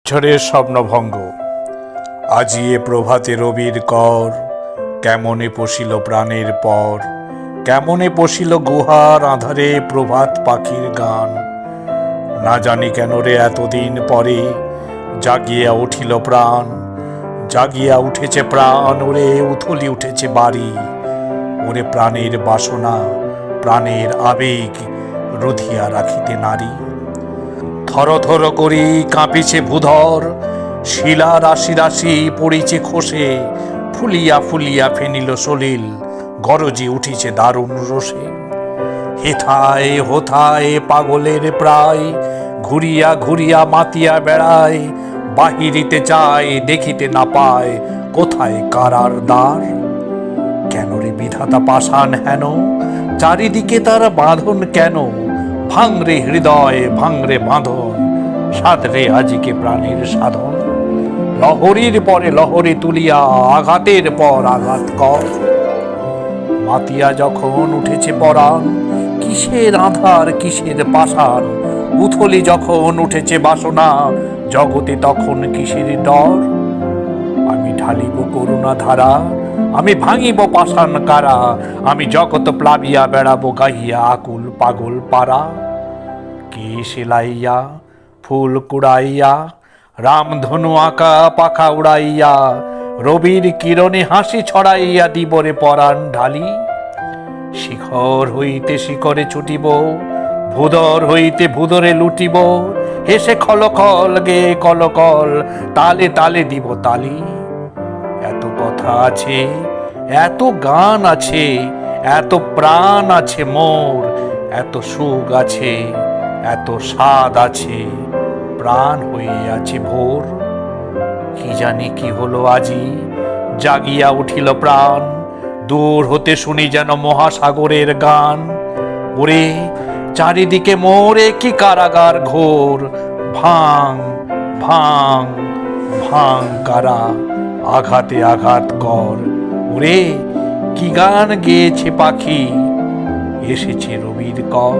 ঝড়ের স্বপ্নভঙ্গ। আজি এ প্রভাতে রবির কর, কেমনে পশিল প্রাণের পর, কেমনে পশিল গুহার আধারে প্রভাত পাখির গান। না জানি কেন রে এতদিন পরে জাগিয়া উঠিল প্রাণ, জাগিয়া উঠেছে প্রাণ, ওরে উথলি উঠেছে বাড়ি। ওরে প্রাণের বাসনা, প্রাণের আবেগ রুধিয়া রাখিতে নারী। থর থর করি কাঁপিছে ভূধর, শিলা রাশি রাশি পড়িছে খসে, ফুলিয়া ফুলিয়া ফেনিল সলিল, গরজি উঠিছে দারুণ রোষে। হেথায় হোথায় পাগলের প্রায়, ঘুরিয়া ঘুরিয়া মাতিয়া বেড়ায়, বাহিরিতে চায় দেখিতে না পায়, কোথায় কারার দ্বার। কেন রে বিধাতা পাষাণ হেন, চারিদিকে তার বাঁধন কেন? ভাঙরে হৃদয় ভাঙরে বাঁধন, সাধরে আজিকে প্রাণের সাধন। লহরীর পরে লহরী তুলিয়া আঘাতের পর আঘাত কর। মাতিয়া যখন উঠেছে পরাণ, কিসের আধার কিসের পাষাণ। উথলি যখন উঠেছে বাসনা, জগতে তখন কিসের ডর। আমি ঢালিব করুণা ধারা, আমি ভাঙিব পাষাণ কারা, আমি জগৎ প্লাবিয়া বেড়াবো গাহিয়া আকুল পাগল পারা। কে সেলাইয়া ফুল কুড়াইয়া, রামধনু আঁকা পাখা উড়াইয়া, রবির কিরণে হাসি ছড়াইয়া দিবরে পরাণ ঢালি। শিখর হইতে শিখরে ছুটিব, ভূদর হইতে ভূদরে লুটিব, হেসে খলকল গে কলকল, তালে তালে দিব তালি। এত কথা আছে, এত গান আছে, এত প্রাণ আছে মোর, এত সুখ আছে, এত স্বাদ আছে, প্রাণ হয়ে আছে ভোর। কি জানি কি হলো আজি, জাগিয়া উঠিল প্রাণ, দূর হতে শুনি যেন মহাসাগরের গান। ওরে চারিদিকে মোরে কি কারাগার ঘোর, ভাঙ ভাঙ ভাঙ কারা, আঘাতে আঘাত কর। ওরে কি গান গেয়েছে পাখি, এসেছে রবির কর।